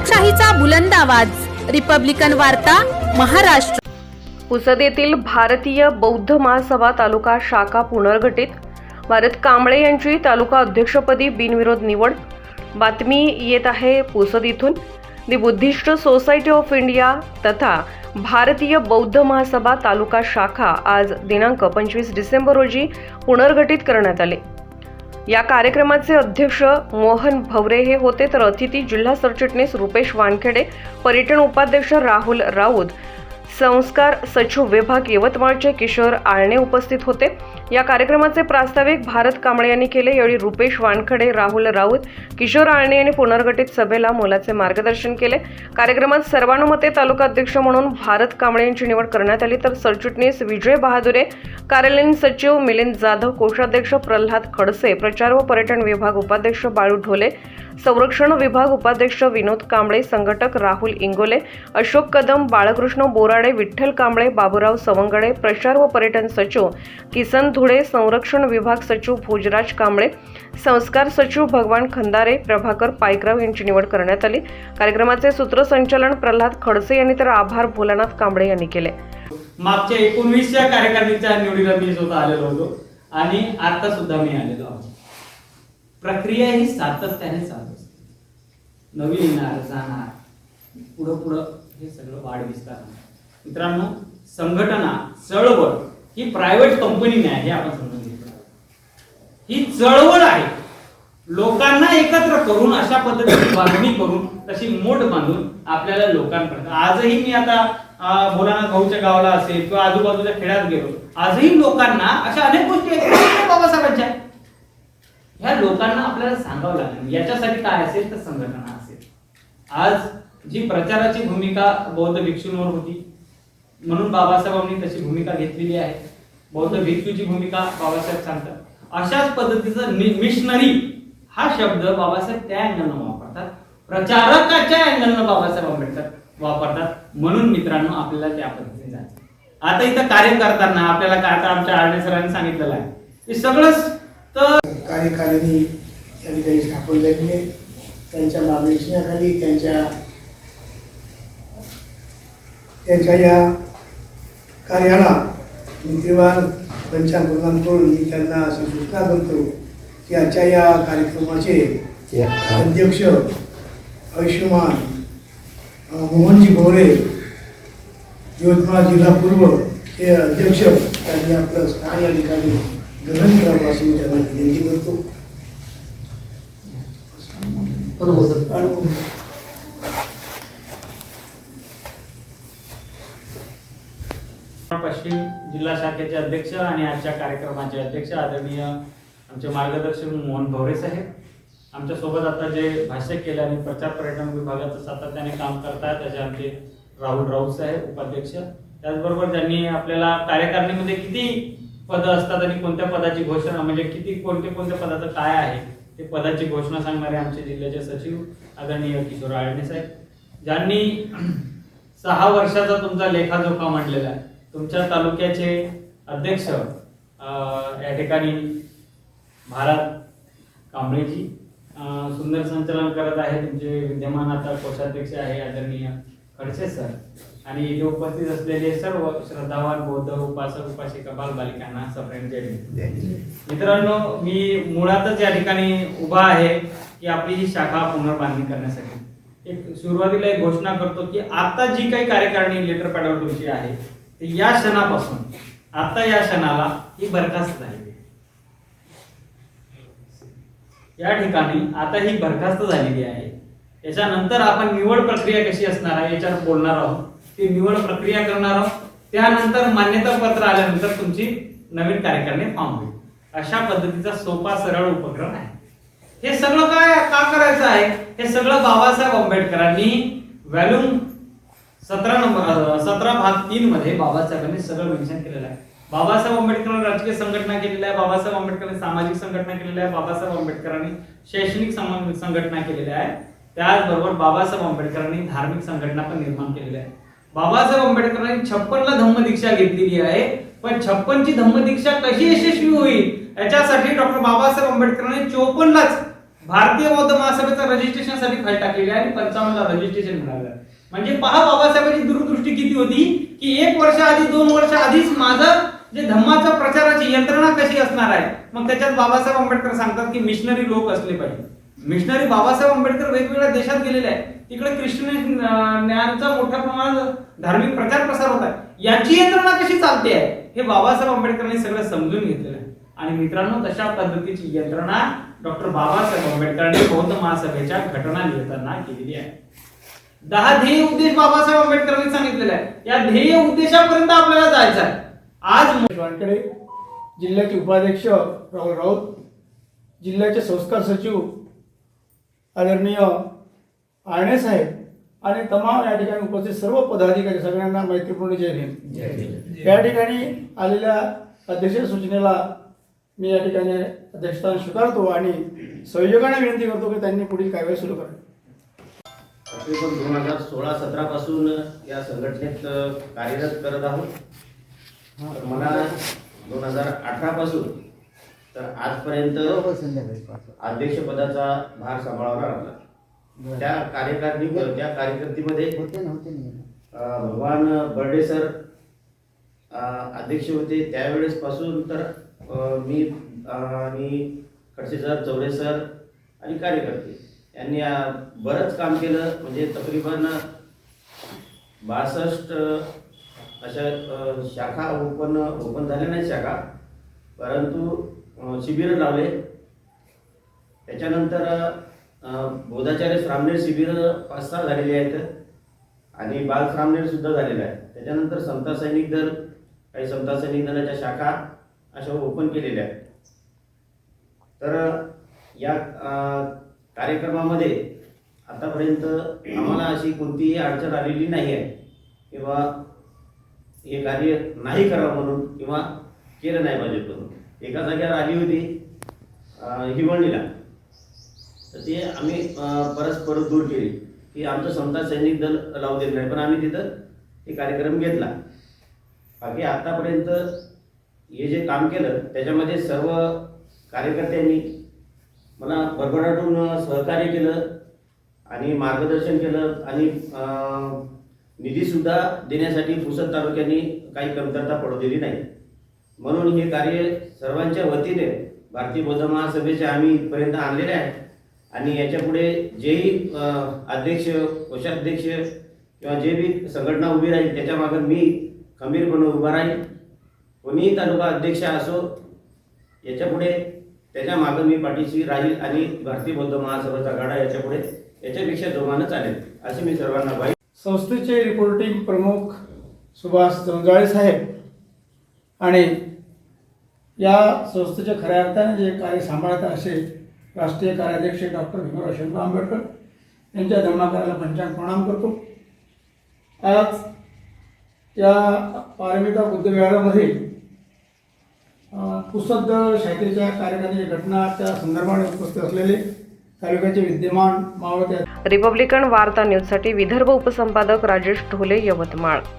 लोकशाहीचा बुलंद आवाज, रिपब्लिकन वार्ता, महाराष्ट्र। पुसद येथील भारतीय बौद्ध महासभा तालुका शाखा पुनर्गठित। भारत कांबळे यांची तालुका अध्यक्षपदी बिनविरोध निवड। बातमी येत आहे पुसद इथून। दी बुद्धिस्ट सोसायटी ऑफ इंडिया तथा भारतीय बौद्ध महासभा तालुका शाखा आज दिनांक 25 डिसेंबर रोजी पुनर्गठित करण्यात आले। या कार्यक्रमाचे अध्यक्ष मोहन भवरे हे होते, तर अतिथी जिल्हा सरचिटणीस रुपेश वानखेडे, पर्यटन उपाध्यक्ष राहुल राऊत, संस्कार सचिव विभाग यवतमाळचे किशोर आळणे उपस्थित होते। या कार्यक्रमाचे प्रास्ताविक भारत कांबळे यांनी केले। यावेळी रुपेश वानखेडे, राहुल राऊत, किशोर आळणे यांनी पुनर्गठित सभेला मोलाचे मार्गदर्शन केले। कार्यक्रमात सर्वानुमते तालुका अध्यक्ष म्हणून भारत कांबळे यांची निवड करण्यात आली, तर सरचिटणीस विजय बहादुरे, कार्यालयीन सचिव मिलिंद जाधव, कोषाध्यक्ष प्रल्हाद खडसे, प्रचार व पर्यटन विभाग उपाध्यक्ष बाळू ढोले, संरक्षण विभाग उपाध्यक्ष विनोद कांबळे, संघटक राहुल इंगोले, अशोक कदम, बाळकृष्ण बोराडे, विठ्ठल कांबळे, बाबूराव सवंगडे, प्रचार व पर्यटन सचिव किसन धुळे, संरक्षण विभाग सचिव भोजराज कांबळे, संस्कार सचिव भगवान खंदारे, प्रभाकर पायकराव यांची निवड करण्यात आली। कार्यक्रमाचे सूत्रसंचालन प्रल्हाद खडसे यांनी, तर आभार भोलानाथ कांबळे यांनी केले। मागच्या 19व्या कार्यकारिणीच्या निवडीला मी स्वतः आलेलो होतो आणि आता सुद्धा मी आलेलो आहे। प्रक्रिया ही सातत्याने चालू असते, नवीन येणार जाणार, पुढं हे सगळं वाढ विस्तार। मित्रांनो, संघटना चळवळ ही प्रायव्हेट कंपनी नाही, हे आपण समजून घेतलं। ही चळवळ आहे, लोकांना एकत्र करून अशा पद्धतीने बांधणी करून तशी मोठ बांधून आपल्याला लोकांपर्यंत। आजही मी आता भोलानाथ भाऊच्या गावाला असेल किंवा आजूबाजूच्या खेड्यात गेलो, आजही लोकांना अशा अनेक गोष्टी आहेत बाबासाहेबांच्या, ह्या लोकांना आपल्याला सांगावं लागेल। याच्यासाठी काय असेल तर संघटना असेल। आज जी प्रचाराची भूमिका बौद्ध भिक्षूंवर होती, म्हणून बाबासाहेबांनी तशी भूमिका घेतलेली आहे। बौद्ध भिक्षूची भूमिका बाबासाहेब सांगतात। अशाच पद्धतीचा मिशनरी हा शब्द बाबासाहेब त्या अँगलनं वापरतात, प्रचारकाच्या अँगलनं बाबासाहेब आंबेडकर वापरतात। म्हणून मित्रांनो, आपल्याला त्या पद्धतीने जायचं। आता इथं कार्य करताना आपल्याला काय, आता आमच्या आळणे सरांनी सांगितलेलं आहे, हे सगळंच तर कार्यकारिणी या ठिकाणी स्थापन झाली। त्यांच्या मार्गदर्शनाखाली त्यांच्या या कार्याला नीतिवान पंचांग प्रदान करून मी त्यांना अशी सूचना करतो की आजच्या या कार्यक्रमाचे अध्यक्ष आयुष्यमान मोहनजी भवरे, यवतमाळ जिल्हा पूर्व हे अध्यक्ष, त्यांनी आपलं स्थान या ठिकाणी ग्रहण करावं अशी मी त्यांना विनंती करतो। पश्चिम जिल्हा शाखेचे अध्यक्ष आणि आजच्या कार्यक्रमाचे अध्यक्ष आदरणीय आमचे मार्गदर्शक मोहन भवरे साहेब, आमच्या सोबत आता जे भाष्य केले आणि प्रचार पर्यटन विभागाचं सातत्याने काम करतात त्याचे आमचे राहुल राऊत साहेब उपाध्यक्ष, त्याचबरोबर ज्यांनी आपल्याला कार्यकारिणीमध्ये किती पद असतात आणि कोणत्या पदाची घोषणा, म्हणजे किती कोणत्या पदाचं काय आहे ते पदाची घोषणा सांगणारे आमचे जिल्ह्याचे सचिव आदरणीय किशोर आळणे साहेब, ज्यांनी 6 वर्षाचा तुमचा लेखाजोखा मांडलेला आहे। तुमच्या तालुक्याचे अध्यक्ष या ठिकाणी भारत कांबळेजी सुंदर संचालन करत आहे। तुमचे विद्यमान आता कोषाध्यक्ष आहे आदरणीय खडसे सर, आणि इथे उपस्थित असलेले सर्व श्रद्धावान बौद्ध उपासक उपासिका बालबालिकांना सप्रेम जय। मित्रांनो, मी मुळातच या ठिकाणी उभा आहे की आपली ही शाखा पुनर्बांधणी करण्यासाठी। एक सुरुवातीला एक घोषणा करतो की आता जी काही कार्यकारिणी लेटर पॅडवर तुमची आहे, या क्षणापासून आता या क्षणाला ही बरखास्त झाली। या ठिकाणी आता ही बरखास्त झालेली आहे। याच्यानंतर आपण निवड प्रक्रिया कशी असणार आहे याच्यावर बोलणार आहोत, ती निवड प्रक्रिया करणार आहोत। त्यानंतर मान्यता पत्र आल्यानंतर तुमची नवीन कार्यकारिणी फॉर्म होईल। अशा पद्धतीचा सोपा सरळ उपक्रम आहे। हे सगळं काय का करायचं आहे, हे सगळं बाबासाहेब आंबेडकरांनी व्हॉल्यूम 17 भाग 3 मध्ये बाबासाहेबांनी सगळं मेन्शन केलेलं आहे। बाबासाहेब आंबेडकरांनी राजकीय संघटना केलेल्या आहे, बाबासाहेब आंबेडकरांनी सामाजिक संघटना केलेल्या आहे, बाबासाहेब आंबेडकरांनी शैक्षणिक संघटना केलेल्या आहे, त्याचबरोबर बाबासाहेब आंबेडकरांनी धार्मिक संघटना पण निर्माण केलेल्या आहे। बाबासाहेब आंबेडकरांनी 56ला धम्मदीक्षा घेतलेली आहे, पण 56ची धम्मदीक्षा कशी यशस्वी होईल याच्यासाठी डॉक्टर बाबासाहेब आंबेडकरांनी 54लाच भारतीय बौद्ध महासभेचा रजिस्ट्रेशनसाठी फाईल टाकलेली आहे आणि 55ला रजिस्ट्रेशन मिळालं. म्हणजे पहा बाबासाहेबांची दूरदृष्टी किती होती की 1 वर्ष आधी 2 वर्ष आधीच माझं जे धम्माचं प्रचाराची यंत्रणा कशी असणार आहे. मग त्याच्यात बाबासाहेब आंबेडकर सांगतात की मिशनरी लोक असले पाहिजे. मिशनरी बाबासाहेब आंबेडकर वेगवेगळ्या देशात गेलेले आहेत. तिकडे ख्रिश्चन ज्ञानाचा मोठ्या प्रमाणात धार्मिक प्रचार प्रसार होत आहे. याची यंत्रणा कशी चालते आहे हे बाबासाहेब आंबेडकरांनी सगळं समजून घेतलेलं आहे. आणि मित्रांनो, तशा पद्धतीची यंत्रणा डॉक्टर बाबासाहेब आंबेडकरांनी बौद्ध महासभेच्या घटना लिहिताना केलेली आहे. 10 ध्येय उद्देश बाबासाहेब आंबेडकरांनी सांगितलेले आहे. या ध्येय उद्देशापर्यंत आपल्याला जायचं आहे. आज वानखेडे जिल्ह्याचे उपाध्यक्ष राहुल राऊत, जिल्ह्याचे संस्कार सचिव आदरणीय आळणे साहेब आणि तमाम या ठिकाणी उपस्थित सर्व पदाधिकारी सगळ्यांना मैत्रीपूर्ण जय हिंद. या ठिकाणी आलेल्या अध्यक्ष सूचनेला मी या ठिकाणी अध्यक्षस्थान स्वीकारतो आणि संयोजकांना विनंती करतो की त्यांनी पुढील कार्यवाही सुरू करावी. तकरीबन 2016-17 पासून या संघटनेत कार्यरत करत आहोत. तर मला 2018 पासून तर आजपर्यंत अध्यक्षपदाचा भार सांभाळावा लागला. त्या कार्यकर्तीमध्ये भगवान बर्डे सर अध्यक्ष होते. त्यावेळेस पासून तर मी आणि खडसे सर, चौरे सर आणि कार्यकर्ते यांनी बरंच काम केलं. म्हणजे तकरीबन 62 अशा शाखा ओपन झाल्या नाही शाखा, परंतु शिबिरं लावले. त्याच्यानंतर बोधाचार्य श्रामणेर शिबिर 5-6 झालेली आहेत आणि बाल श्रामणेर सुद्धा झालेलं आहे. त्याच्यानंतर समता सैनिक दल, काही समता सैनिक दलाच्या शाखा अशा ओपन केलेल्या आहेत. तर या कार्यक्रमामध्ये आतापर्यंत आम्हाला अशी कोणतीही अडचण आलेली नाही आहे किंवा हे कार्य नाही करावं म्हणून किंवा केलं नाही पाहिजे म्हणून. एका जागेवर आली होती हिवळणीला, तर ते आम्ही परस्पर दूर केली की आमचं समता सैनिक दल लावू देत नाही, पण आम्ही तिथं हे कार्यक्रम घेतला. बाकी आत्तापर्यंत हे जे काम केलं त्याच्यामध्ये सर्व कार्यकर्त्यांनी मला भरभराटून सहकार्य केलं आणि मार्गदर्शन केलं आणि निधीसुद्धा देण्यासाठी पुसद तालुक्यांनी काही कमतरता पडवलेली नाही. म्हणून हे कार्य सर्वांच्या वतीने भारतीय बौद्ध महासभेचे आम्ही इथपर्यंत आणलेले आहे आणि याच्यापुढे जेही अध्यक्ष, कोषाध्यक्ष किंवा जे बी संघटना उभी राहील त्याच्या मागे मी खंबीरपणे उभा राहील. कोणीही तालुका अध्यक्ष असो, याच्यापुढे त्याच्या मागे मी पाठीशी राहील आणि भारतीय बौद्ध महासभेचा गाडा याच्यापुढे याच्यापेक्षा जोमानं चालेल अशी मी सर्वांना ग्वाही. संस्थेचे रिपोर्टिंग प्रमुख सुभाष जंजाळे साहेब आणि या संस्थेचे खऱ्या अर्थाने जे कार्य सांभाळत असे राष्ट्रीय कार्याध्यक्ष डॉक्टर भीमराव शेणराव आंबेडकर यांच्या धर्माकाराला पंचांग प्रणाम करतो. आज या पारमिता बुद्धविहारामध्ये पुसद शाखेच्या कार्यक्रमाची घटनाच्या संदर्भाने उपस्थित असलेले तालुक्याचे विद्यमान मावळते रिपब्लिकन वार्ता न्यूजसाठी विदर्भ उपसंपादक राजेश ढोले, यवतमाळ.